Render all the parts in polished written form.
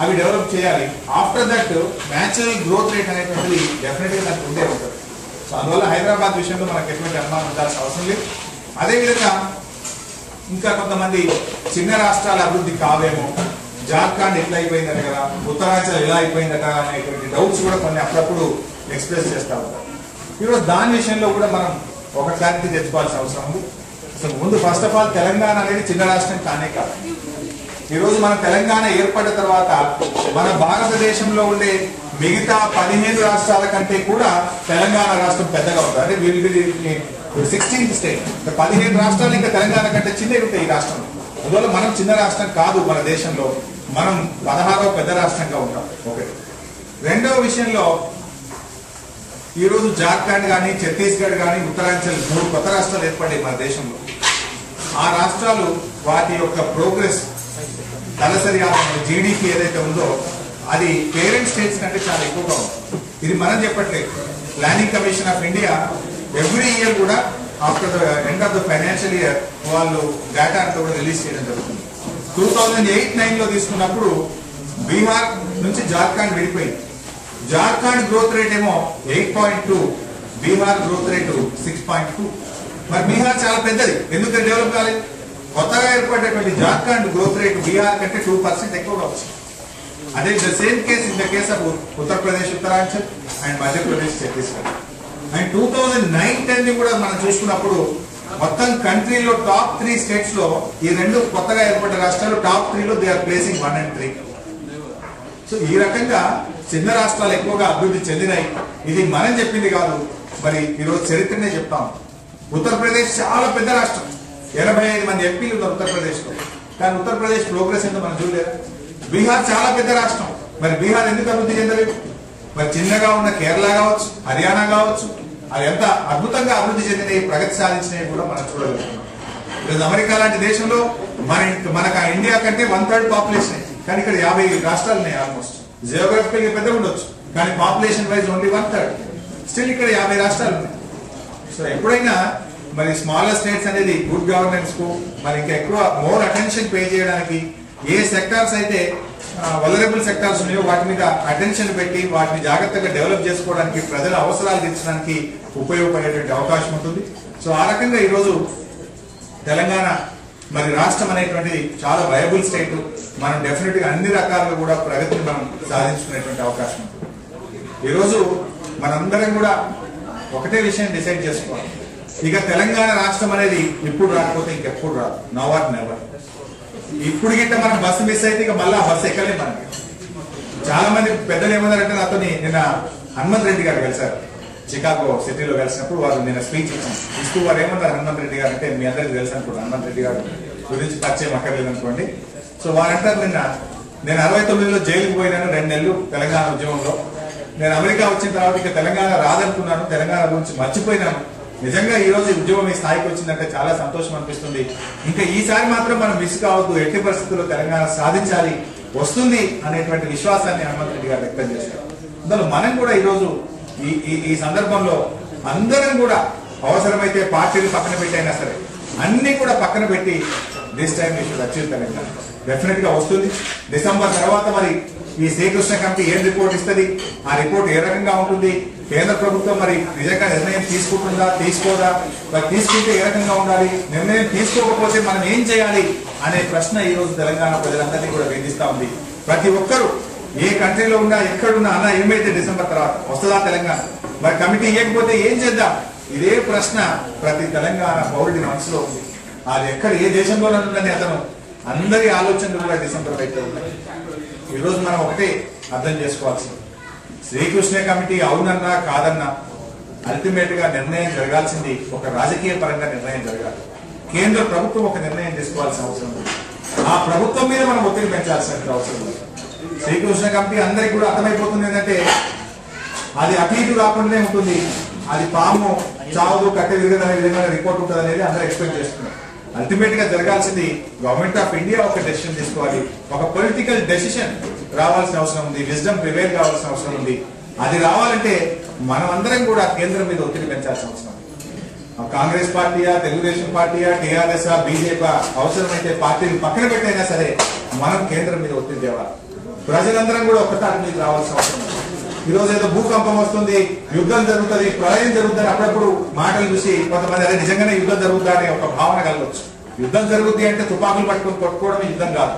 అవి డెవలప్ చేయాలి. After that natural growth rate అనేటువంటిది డెఫినెట్గా దానికి ఉండే ఉంటుంది. సో అందువల్ల హైదరాబాద్ విషయంలో మనకు ఎటువంటి అనుమానం ఉండాల్సిన అవసరం లేదు. అదేవిధంగా ఇంకా కొంతమంది చిన్న రాష్ట్రాల అభివృద్ధి కావేమో, జార్ఖండ్ ఎట్లా అయిపోయిందట కదా, ఉత్తరాంచల్ ఎలా అయిపోయిందట అనేటువంటి డౌట్స్ కూడా కొన్ని అప్పుడప్పుడు ఎక్స్ప్రెస్ చేస్తూ ఉంటారు. ఈరోజు దాని విషయంలో కూడా మనం ఒక క్లారిటీ తెచ్చుకోవాల్సిన అవసరం ఉంది. అసలు ముందు ఫస్ట్ ఆఫ్ ఆల్ తెలంగాణ అనేది చిన్న రాష్ట్రం కానే కాదు. ఈరోజు మన తెలంగాణ ఏర్పడిన తర్వాత మన భారతదేశంలో ఉండే మిగతా 15 రాష్ట్రాల కంటే కూడా తెలంగాణ రాష్ట్రం పెద్దగా ఉంటుంది. అంటే వీళ్ళు 16th స్టేట్, 15 రాష్ట్రాలు ఇంకా తెలంగాణ కంటే చిన్నవి ఉంటాయి ఈ రాష్ట్రంలో. అందువల్ల మనం చిన్న రాష్ట్రం కాదు, మన దేశంలో మనం 16వ పెద్ద రాష్ట్రంగా ఉంటాం. ఒకటి. రెండవ విషయంలో ఈరోజు జార్ఖండ్ కానీ, ఛత్తీస్గఢ్ కానీ, ఉత్తరాంచల్ 3 కొత్త రాష్ట్రాలు ఏర్పడ్డాయి మన దేశంలో. ఆ రాష్ట్రాలు వాటి యొక్క ప్రోగ్రెస్, తలసరి జీడిపి ఏదైతే ఉందో అది పేరెంట్ స్టేట్స్ కంటే చాలా ఎక్కువగా ఉంది. ఇది మనం చెప్పట్లేదు. Planning commission of India every year కూడా after the end of the financial year వాళ్ళు డేటా అంతా కూడా రిలీజ్ చేయడం జరుగుతుంది. 2008-9లో తీసుకున్నప్పుడు బీహార్ నుంచి జార్ఖండ్ విడిపోయింది. జార్ఖండ్ గ్రోత్ రేట్ ఏమో 8.2, బీహార్ గ్రోత్ రేటు 6.2. మరి బీహార్ చాలా పెద్దది, ఎందుకు డెవలప్ కాలేదు? కొత్తగా ఏర్పడేటువంటి జార్ఖండ్ గ్రోత్ రేట్ బీహార్ కంటే 2% ఎక్కువగా వచ్చింది. అదే the same case in the case of Uttar Pradesh, Uttaranchal and Madhya Pradesh, Chhattisgarh. And 2009-10 కూడా మనం చూసుకున్నప్పుడు మొత్తం కంట్రీలో టాప్ 3 స్టేట్స్ లో ఈ 2 కొత్తగా ఏర్పడ్డ రాష్ట్రాలు టాప్ 3లో they are placing 1 and 3. So ఈ రకంగా చిన్న రాష్ట్రాలు ఎక్కువగా అభివృద్ధి చెందినాయి. ఇది మనం చెప్పింది కాదు, మరి ఈరోజు చరిత్రనే చెప్తాం. ఉత్తరప్రదేశ్ చాలా పెద్ద రాష్ట్రం, 85 మంది ఎంపీలు ఉన్నారు ఉత్తరప్రదేశ్ లో, కానీ ఉత్తరప్రదేశ్ ప్రోగ్రెస్ ఏందో మనం చూడలేదు. బీహార్ చాలా పెద్ద రాష్ట్రం, మరి బీహార్ ఎందుకు అభివృద్ధి చెందలేదు? మరి చిన్నగా ఉన్న కేరళ కావచ్చు, హర్యానా కావచ్చు, అవి ఎంత అద్భుతంగా అభివృద్ధి చెందినవి, ప్రగతి సాధించినవి కూడా మనం చూడగలుగుతున్నాం. ఈరోజు అమెరికా లాంటి దేశంలో మనకు ఇండియా కంటే 1/3 పాపులేషన్, కానీ ఇక్కడ 50 రాష్ట్రాలు ఉన్నాయి. ఆల్మోస్ట్ జియోగ్రఫికల్ పెద్ద ఉండొచ్చు, కానీ పాపులేషన్ వైజ్ ఓన్లీ 1/3. స్టిల్ ఇక్కడ 50 రాష్ట్రాలు ఉన్నాయి. సో ఎప్పుడైనా మరి స్మాలర్ స్టేట్స్ అనేది గుడ్ గవర్నెన్స్ కు మరి ఇంకా ఎక్కువ మోర్ అటెన్షన్ పే చేయడానికి, ఏ సెక్టార్స్ అయితే వలరబుల్ సెక్టార్స్ ఉన్నాయో వాటి మీద అటెన్షన్ పెట్టి వాటిని జాగ్రత్తగా డెవలప్ చేసుకోవడానికి, ప్రజల అవసరాలు తీర్చడానికి ఉపయోగపడేటువంటి అవకాశం ఉంటుంది. సో ఆ రకంగా ఈరోజు తెలంగాణ మరి రాష్ట్రం అనేటువంటిది చాలా వయబుల్ స్టేట్. మనం డెఫినెట్ గా అన్ని రకాలుగా కూడా ప్రగతిని మనం సాధించుకునేటువంటి అవకాశం ఉంటుంది. ఈరోజు మనందరం కూడా ఒకటే విషయం డిసైడ్ చేసుకోవాలి. ఇక తెలంగాణ రాష్ట్రం అనేది ఇప్పుడు రాకపోతే ఇంకెప్పుడు రాదు, నౌ ఆర్ నెవర్. ఇప్పుడు గిట్ట మనం బస్సు మిస్ అయితే ఇక మళ్ళీ బస్సు ఎక్కలేదు. మనకి చాలా మంది పెద్దలు ఏమన్నారంటే, నాతో నిన్న హనుమంత్ రెడ్డి గారు కలిసారు, చికాగో సిటీలో కలిసినప్పుడు వారు నిన్న స్పీచ్ ఇస్తూ వారు ఏమన్నారు, హనుమంత్ రెడ్డి గారు అంటే మీ అందరికీ తెలుసు అనుకోండి, హనుమంత్ రెడ్డి గారు గురించి పరిచయం అక్కర్లేదు అనుకోండి. సో వారంటారు, నేను 69లో జైలుకి పోయినాను 2 నెలలు తెలంగాణ ఉద్యమంలో. నేను అమెరికా వచ్చిన తర్వాత ఇక తెలంగాణ రాదనుకున్నాను, తెలంగాణ గురించి మర్చిపోయినాను. నిజంగా ఈ రోజు ఉద్యమం ఈ స్థాయికి వచ్చిందంటే చాలా సంతోషం అనిపిస్తుంది. ఇంకా ఈసారి మాత్రం మనం మిస్ కావద్దు, ఎట్టి పరిస్థితుల్లో తెలంగాణ సాధించాలి, వస్తుంది అనేటువంటి విశ్వాసాన్ని హనుమంత్ రెడ్డి గారు వ్యక్తం చేశారు. అందులో మనం కూడా ఈరోజు ఈ సందర్భంలో అందరం కూడా అవసరమైతే పార్టీలు పక్కన పెట్టైనా సరే అన్ని కూడా పక్కన పెట్టి this time we should achieve Telangana. Definite గా వస్తుంది. డిసెంబర్ తర్వాత మరి ఈ శ్రీకృష్ణ కమిటీ ఏం రిపోర్ట్ ఇస్తుంది, ఆ రిపోర్ట్ ఏ రకంగా ఉంటుంది, కేంద్ర ప్రభుత్వం మరి నిజంగా నిర్ణయం తీసుకుంటుందా తీసుకోదా, మరి తీసుకుంటే ఏ రకంగా ఉండాలి, నిర్ణయం తీసుకోకపోతే మనం ఏం చేయాలి అనే ప్రశ్న ఈ రోజు తెలంగాణ ప్రజలందరినీ కూడా వేధిస్తా ఉంది. ప్రతి ఒక్కరూ ఏ కంట్రీలో ఉన్నా ఎక్కడున్నా అన్న ఏమైతే డిసెంబర్ తర్వాత వస్తుందా తెలంగాణ, మరి కమిటీ ఇవ్వకపోతే ఏం చేద్దాం, ఇదే ప్రశ్న ప్రతి తెలంగాణ పౌరుడి మనసులో ఉంది. అది ఎక్కడ ఏ దేశంలోనే ఉందని అతను అందరి ఆలోచనలు కూడా డిసెంబర్ అయితే ఉన్నాయి. ఈరోజు మనం ఒకటే అర్థం చేసుకోవాల్సింది, శ్రీకృష్ణ కమిటీ అవునన్నా కాదన్నా అల్టిమేట్ గా నిర్ణయం జరగాల్సింది ఒక రాజకీయ పరంగా నిర్ణయం జరగాలి. కేంద్ర ప్రభుత్వం ఒక నిర్ణయం తీసుకోవాల్సిన అవసరం ఉంది. ఆ ప్రభుత్వం మీద మనం ఒత్తిడి పెంచాల్సిన అవసరం ఉంది. శ్రీకృష్ణ కమిటీ అందరికి కూడా అర్థమైపోతుంది ఏంటంటే అది అటు ఇటు కాకుండానే ఉంటుంది, అది పాము చావదు కట్టె విరగదనే విధంగా రిపోర్ట్ ఉంటుంది అనేది అందరూ ఎక్స్పెక్ట్ చేస్తున్నారు. అల్టిమేట్ గా జరగాల్సింది గవర్నమెంట్ ఆఫ్ ఇండియా ఒక డెసిషన్ తీసుకోవాలి, ఒక పొలిటికల్ డెసిషన్ రావాల్సిన అవసరం ఉంది, విజ్డమ్ ప్రివేల్ కావాల్సిన అవసరం ఉంది. అది రావాలంటే మనం అందరం కూడా కేంద్రం మీద ఒత్తిడి పెంచాల్సిన అవసరం ఉంది. కాంగ్రెస్ పార్టీయా, తెలుగుదేశం పార్టీయా, టీఆర్ఎస్, బీజేపీ అవసరమైతే పార్టీలు పక్కన పెట్టైనా సరే మనం కేంద్రం మీద ఒత్తిడి తేవాలి. ప్రజలందరం కూడా ఒక్కసారి మీకు రావాల్సిన అవసరం ఉంది. ఈరోజు ఏదో భూకంపం వస్తుంది, యుద్ధం జరుగుతుంది, ప్రళయం జరుగుతుంది అప్పుడప్పుడు మాటలు చూసి కొంతమంది అదే నిజంగానే యుద్ధం జరుగుతుందా అనే ఒక భావన కలగవచ్చు. యుద్ధం జరుగుతుంది అంటే తుపాకులు పట్టుకొని కొట్టుకోవడం యుద్ధం కాదు.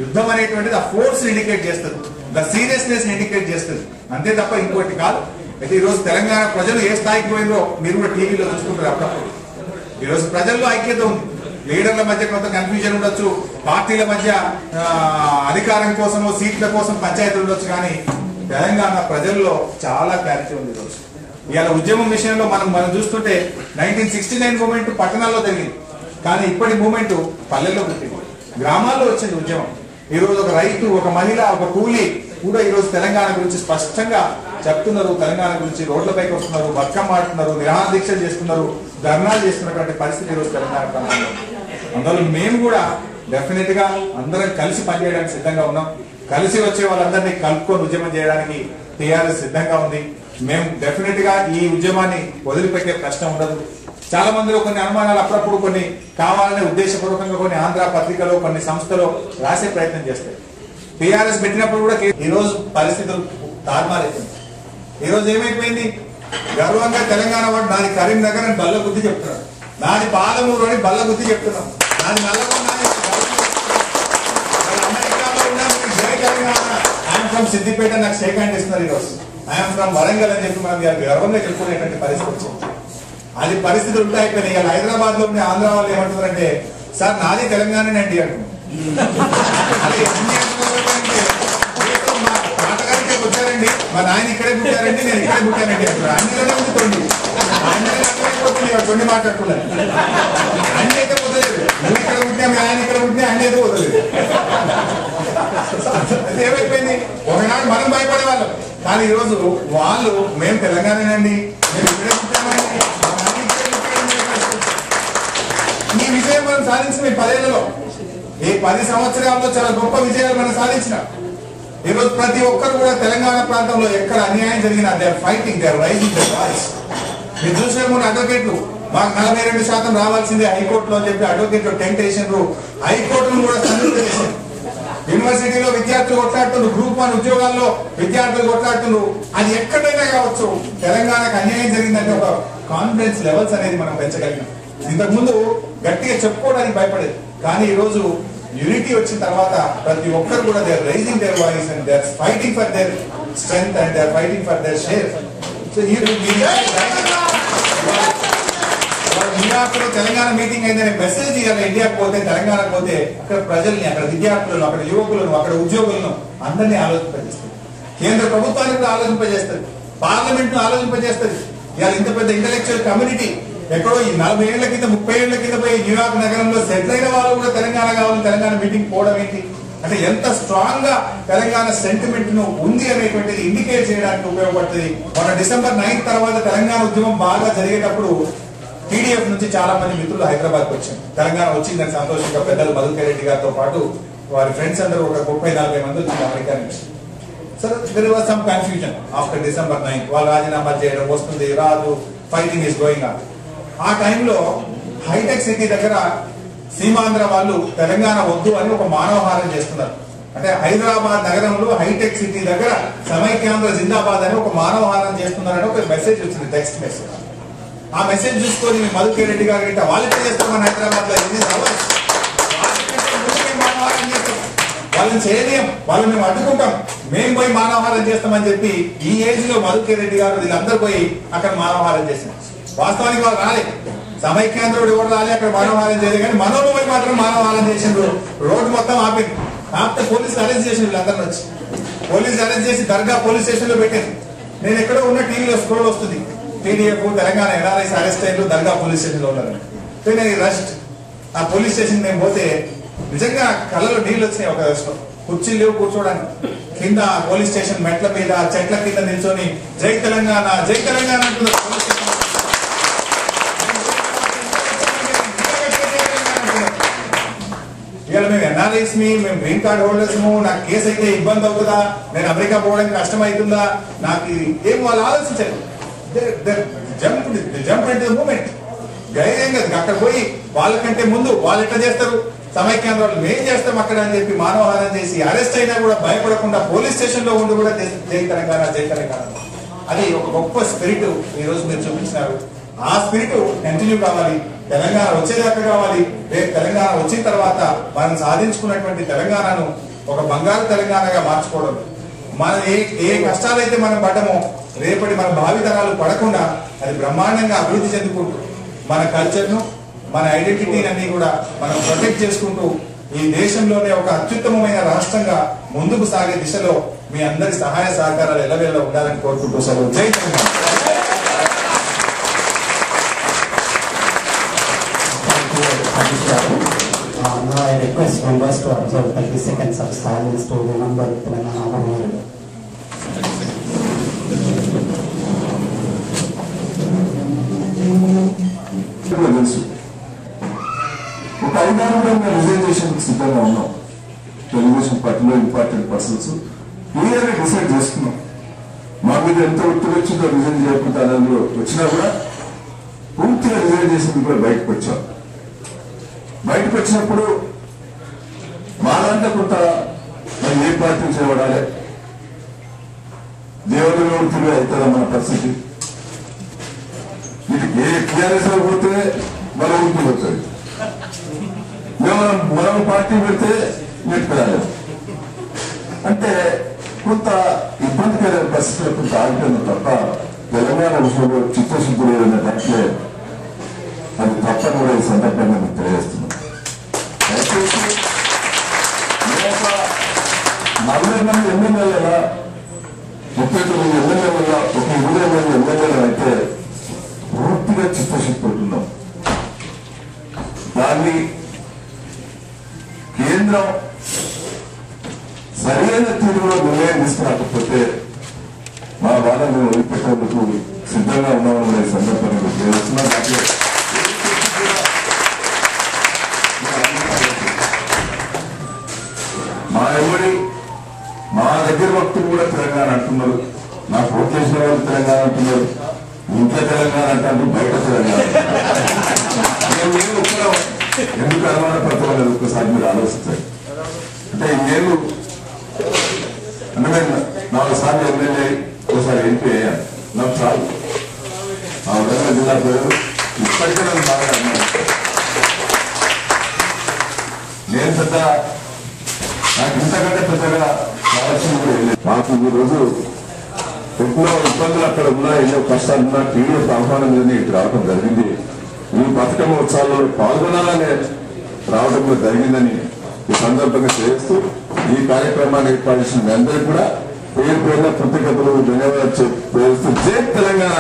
యుద్ధం అనేటువంటిది ఆ ఫోర్స్ ఇండికేట్ చేస్తుంది, ద సీరియస్నెస్ ఇండికేట్ చేస్తుంది, అంతే తప్ప ఇంకోటి కాదు. అయితే ఈ రోజు తెలంగాణ ప్రజలు ఏ స్థాయికి పోయిందో మీరు కూడా టీవీలో చూసుకుంటారు అప్పుడప్పుడు. ఈ రోజు ప్రజల్లో ఐక్యత ఉంది. లీడర్ల మధ్య కొంత కన్ఫ్యూజన్ ఉండొచ్చు, పార్టీల మధ్య అధికారం కోసమో సీట్ల కోసం పంచాయతీలు ఉండొచ్చు, కానీ తెలంగాణ ప్రజల్లో చాలా క్లారిటీ ఉంది. ఈరోజు ఇవాళ ఉద్యమం విషయంలో మనం చూస్తుంటే 1969 మూమెంట్ పట్టణాల్లో జరిగింది, కానీ ఇప్పటి మూమెంట్ పల్లెల్లో పుట్టింది, గ్రామాల్లో వచ్చింది ఉద్యమం. ఈ రోజు ఒక రైతు, ఒక మహిళ, ఒక కూలీ కూడా ఈ రోజు తెలంగాణ గురించి స్పష్టంగా చెప్తున్నారు. తెలంగాణ గురించి రోడ్లపైకి వస్తున్నారు, బతుకమ్మ ఆడుతున్నారు, నిరాహార దీక్షలు చేస్తున్నారు, ధర్నాలు చేస్తున్నటువంటి పరిస్థితి ఈ రోజు తెలంగాణ ప్రాంతంలో. అందువల్ల మేము కూడా డెఫినెట్ గా అందరం కలిసి పనిచేయడానికి సిద్ధంగా ఉన్నాం. కలిసి వచ్చే వాళ్ళందరినీ కలుపుకొని ఉద్యమం చేయడానికి టీఆర్ఎస్ సిద్ధంగా ఉంది. మేము డెఫినెట్ గా ఈ ఉద్యమాన్ని వదిలిపెట్టే ప్రశ్న ఉండదు. చాలా మందిలో కొన్ని అనుమానాలు అప్పుడప్పుడు కొన్ని కావాలనే ఉద్దేశపూర్వకంగా కొన్ని ఆంధ్ర పత్రికలో కొన్ని సంస్థలో రాసే ప్రయత్నం చేస్తాయి. టీఆర్ఎస్ పెట్టినప్పుడు కూడా ఈ రోజు పరిస్థితులు తారుమారైపోయింది. ఈ రోజు ఏమైపోయింది, గర్వంగా తెలంగాణ వాడు నాది కరీంనగర్ అని బల్ల బుద్ధి చెప్తున్నాడు, నాది పాలమూరు అని బల్ల బుద్ధి చెప్తున్నాం, నాది నల్లగొండ అమెరికాలో ఉన్నా జై తెలంగాణ, ఐఎమ్ ఫ్రమ్ సిద్దిపేట నాకు షేక్ హ్యాండ్ ఇస్తున్నారు. ఈ రోజు ఐఎమ్ ఫ్రమ్ వరంగల్ అని చెప్పి మనం గర్వంగా చెప్పుకునేటువంటి పరిస్థితి వచ్చింది. అది పరిస్థితులు ఉంటాయి. అయిపోయినాయి. ఇవాళ హైదరాబాద్ లో ఉండే ఆంధ్ర వాళ్ళు ఏమంటున్నారంటే, సార్ నాది తెలంగాణనే అండి అంటున్నారు. నాటకానికే వచ్చారండి, మా నాయన ఇక్కడే పుట్టారండి, నేను ఇక్కడే పుట్టానండి అంటున్నారు. అన్నిలోనే ఉంది తొండి, తొండి మాట్లాడుతున్నారు. అన్ని అయితే పోతలేదు, నువ్వు ఇక్కడ పుట్టినా మీ ఆయన ఇక్కడ పుట్టినా అన్ని అయితే పోతలేదు. ఏమైపోయింది, ఒకనాడు మనం భయపడే వాళ్ళం, కానీ ఈ రోజు వాళ్ళు మేము తెలంగాణనండి, మేము ఇక్కడే పుట్టామండి. ఈ విజయం మనం సాధించిన ఈ 10 ఏళ్లలో, ఈ 10 సంవత్సరాల్లో చాలా గొప్ప విజయాలు మనం సాధించినాం. ఈ రోజు ప్రతి ఒక్కరు కూడా తెలంగాణ ప్రాంతంలో ఎక్కడ అన్యాయం జరిగినా they are fighting, they are raising their voice. మీరు చూసిన కొన్ని అడ్వకేట్లు మాకు 42% రావాల్సిందే హైకోర్టులో అని చెప్పి అడ్వకేట్లు టెంట్ వేసినారు, హైకోర్టును కూడా సంతృప్తి చేశారు. యూనివర్సిటీలో విద్యార్థులు కొట్లాడుతున్నారు, గ్రూప్ 1 ఉద్యోగాల్లో విద్యార్థులు కొట్లాడుతున్నారు. అది ఎక్కడైనా కావచ్చు, తెలంగాణకు అన్యాయం జరిగిందంటే ఒక కాన్ఫిడెన్స్ లెవెల్స్ అనేది మనం పెంచగలిగినాం. ఇంతకుముందు గట్టిగా చెప్పుకోవడానికి భయపడేది, కానీ ఈ రోజు యూనిటీ వచ్చిన తర్వాత ప్రతి ఒక్కరు కూడా they are raising their voice and they are fighting for their strength and they are fighting for their share. So New York లో తెలంగాణ మీటింగ్ అయిందనే మెసేజ్ ఇవాళ ఇండియాకు పోతే, తెలంగాణకు పోతే అక్కడ ప్రజల్ని, అక్కడ విద్యార్థులను, అక్కడ యువకులను, అక్కడ ఉద్యోగులను అందరినీ ఆలోచింపజేస్తుంది. కేంద్ర ప్రభుత్వాన్ని కూడా ఆలోచింపజేస్తుంది, పార్లమెంట్ ను ఆలోచింపజేస్తుంది. ఇవాళ ఇంత పెద్ద ఇంటలెక్చువల్ కమ్యూనిటీ ఎక్కడో ఈ 40 ఏళ్ల కింద 30 ఏళ్ల కింద పోయి న్యూయార్క్ నగరంలో సెటిల్ అయిన వాళ్ళు కూడా తెలంగాణ కావాలి, తెలంగాణ మీటింగ్ పోవడం ఏంటి అంటే ఎంత స్ట్రాంగ్ గా తెలంగాణ సెంటిమెంట్ ను ఉంది అనేటువంటిది ఇండికేట్ చేయడానికి ఉపయోగపడుతుంది. మన December 9 తర్వాత తెలంగాణ ఉద్యమం బాగా జరిగేటప్పుడు TDF నుంచి చాలా మంది మిత్రులు హైదరాబాద్కి వచ్చారు. తెలంగాణ వచ్చిందని సంతోషంగా పెద్దలు మధుకర్ రెడ్డి గారితో పాటు వారి ఫ్రెండ్స్ అందరూ ఒక 30-40 మంది వచ్చింది అమెరికా నుంచి. So there was some confusion after December 9. వాళ్ళు రాజీనామా చేయడం, వస్తుంది రాదు, ఫైటింగ్ ఈస్ గోయింగ్ ఆన్. ఆ టైంలో హైటెక్ సిటీ దగ్గర సీమాంధ్ర వాళ్ళు తెలంగాణ వద్దు అని ఒక మానవహారం చేస్తున్నారు. అంటే హైదరాబాద్ నగరంలో హైటెక్ సిటీ దగ్గర సమైక్యాంధ్ర జిందాబాద్ అని ఒక మానవహారం చేస్తున్నారని ఒక మెసేజ్ వచ్చింది, టెక్స్ట్ మెసేజ్. ఆ మెసేజ్ చూసుకొని మధుకర్ రెడ్డి గారు గిట్ట వాళ్ళకి చేస్తామని హైదరాబాద్ లో మానవహారం చేస్తాం, వాళ్ళని చేయలేం, వాళ్ళని మేము అడ్డుకుంటాం, మేము పోయి మానవహారం చేస్తామని చెప్పి ఈ ఏజ్ లో మధుకర్ రెడ్డి గారు వీళ్ళందరూ పోయి అక్కడ మానవహారం చేశారు. వాస్తవానికి వాళ్ళు రాలే, సమైక్యాంధ్రుడు ఎవరు రాలే, అక్కడ మానవహారం చేయలేదు, కానీ మనోళ్ళు పోయి మాత్రం మానవహారం చేసిండ్రు. రోడ్డు మొత్తం ఆపింది, ఆపితే పోలీసులు అరెస్ట్ చేసి వీళ్ళందరూ వచ్చి పోలీసులు అరెస్ట్ చేసి దర్గా పోలీస్ స్టేషన్ లో పెట్టారు. నేను ఎక్కడో ఉన్న టీవీలో స్క్రోల్ వస్తుంది, TDF తెలంగాణ NRIs అరెస్ట్ అయ్యారు, దర్గా పోలీస్ స్టేషన్ లో ఉన్నారు. నేను రస్ట్ ఆ పోలీస్ స్టేషన్ మేము పోతే నిజంగా కళ్ళలో నీళ్ళు వచ్చినాయి. ఒక కుర్చీలు లేవు కూర్చోడానికి, కింద పోలీస్ స్టేషన్ మెట్ల మీద చెట్ల కింద నిల్చొని జై తెలంగాణ జై తెలంగాణ అంటున్నారు. పోలీస్ స్టేషన్ ఇవాళ మేము NRIs మేము గ్రీన్ కార్డ్ హోల్డర్స్, నాకు కేసు అయితే ఇబ్బంది అవుతుందా, నేను అమెరికా పోవడానికి కష్టం అవుతుందా, నాకు ఏం వాళ్ళు ఆలోచించారు. Jump into the moment. ధైర్యం కదా అక్కడ పోయి వాళ్ళకంటే ముందు వాళ్ళు ఎట్లా చేస్తారు, సమైక్యాంధ్ర వాళ్ళు మేం చేస్తాం అక్కడ అని చెప్పి మానవహారం చేసి అరెస్ట్ అయినా కూడా భయపడకుండా చూడకుండా పోలీస్ స్టేషన్ లో ఉండి కూడా జై తెలంగాణ జై తెలంగాణ, అది ఒక గొప్ప స్పిరిట్ ఈ రోజు మీరు చూపించినారు. ఆ స్పిరిట్ కంటిన్యూ కావాలి, తెలంగాణ వచ్చేదాకా కావాలి. రేపు తెలంగాణ వచ్చిన తర్వాత మనం సాధించుకున్నటువంటి తెలంగాణను ఒక బంగారు తెలంగాణగా మార్చుకోవడం, మన ఏ కష్టాలైతే మనం పడ్డమో రేపటి మన భావితరాలు పడకుండా అది బ్రహ్మాండంగా అభివృద్ధి చెందుకుంటూ మన కల్చర్ను మన ఐడెంటిటీని అన్ని కూడా మనం ప్రొటెక్ట్ చేసుకుంటూ ఈ దేశంలోనే ఒక అత్యుత్తమమైన రాష్ట్రంగా ముందుకు సాగే దిశలో మీ అందరి సహాయ సహకారాలు ఎల్లవేళ ఉండాలని కోరుకుంటూ సెలవు. జై Telangana. Now I request members to observe 30 seconds of silence to remember Telangana Memorial. తెలుసు ఒక 5-6 మేము రిజైన్ సిద్ధంగా ఉన్నాం. తెలుగుదేశం పార్టీలో ఇంపార్టెంట్ పర్సన్స్ క్లియర్గా డిసైడ్ చేసుకున్నాం. మా మీద ఎంత ఒత్తిడి వచ్చిందో రిజైన్ చేయకుండా అందులో వచ్చినా కూడా పూర్తిగా రిజైన్ చేసింది కూడా బయటకు వచ్చాం. బయటకు వచ్చినప్పుడు మా దాంట్లో కొంత మరి ఏ పార్టీ చేయబడాలి, దేవుడిలో తిరిగి అవుతుందా మన పరిస్థితి. ఇది ఏ టీఆర్ఎస్ లో పోతే మన ఊరికి పోతుంది, మనం పార్టీ పెడితే నెట్టుకురాలేదు. అంటే కొంత ఇబ్బందికర పరిస్థితులు కొంత ఆగిపోయింది తప్ప తెలంగాణ విషయంలో చిత్తశుద్ధి లేదనే దాంట్లో అది తప్పని కూడా ఈ సందర్భంగా మీకు తెలియజేస్తున్నాం. దయచేసి 40 మంది ఎమ్మెల్యేల 39 ఎమ్మెల్యేల ఒక 20 మంది ఎమ్మెల్యేలు అయితే పూర్తిగా చిత్తశుద్ధి ఉంటున్నాం. దాన్ని కేంద్రం సరైన తీరులో నిర్ణయం తీసుకురాకపోతే మా బాధ మేము వదిలిపెట్టేందుకు సిద్ధంగా ఉన్నామని ఈ సందర్భంగా తెలియజేస్తున్నాం. మా దగ్గర భక్తులు కూడా తెలంగాణ అంటున్నారు, నాకు ఓట్ చేసిన వాళ్ళు తెలంగాణ అంటున్నారు, ఇంట్లో తెలంగాణ అంటారు, బయట తెలంగాణ. ఎందుకు అనుమానపడతామని ఒక్కసారి మీరు ఆలోచిస్తారు. అంటే నేను అంటే 4 సార్లు ఎమ్మెల్యే ఒకసారి ఎంపీ అయ్యాను, నాకు చాలు. ఆ వరంగల్ జిల్లా ప్రజలు ఇప్పటికే నన్ను బాగా అన్నారు. నేను పెద్ద నాకు ఇంతకంటే పెద్దగా కావాల్సింది కూడా వెళ్ళేది. నాకు ఈ రోజు ఎన్నో ఇబ్బందులు అక్కడ ఉన్నా, ఎన్నో కష్టాలు ఉన్నా టీడీఎఫ్ ఆహ్వానం మీద ఇటు రావడం జరిగింది. ఈ బతుకమ్మ ఉత్సవాల్లో పాల్గొనాలనే రావడం కూడా జరిగిందని ఈ సందర్భంగా చేస్తూ ఈ కార్యక్రమాన్ని ఏర్పాటు చేసిన మీ అందరికీ కూడా పేరు పేరున కృతజ్ఞతలు ధన్యవాదాలు చేస్తూ జై తెలంగాణ.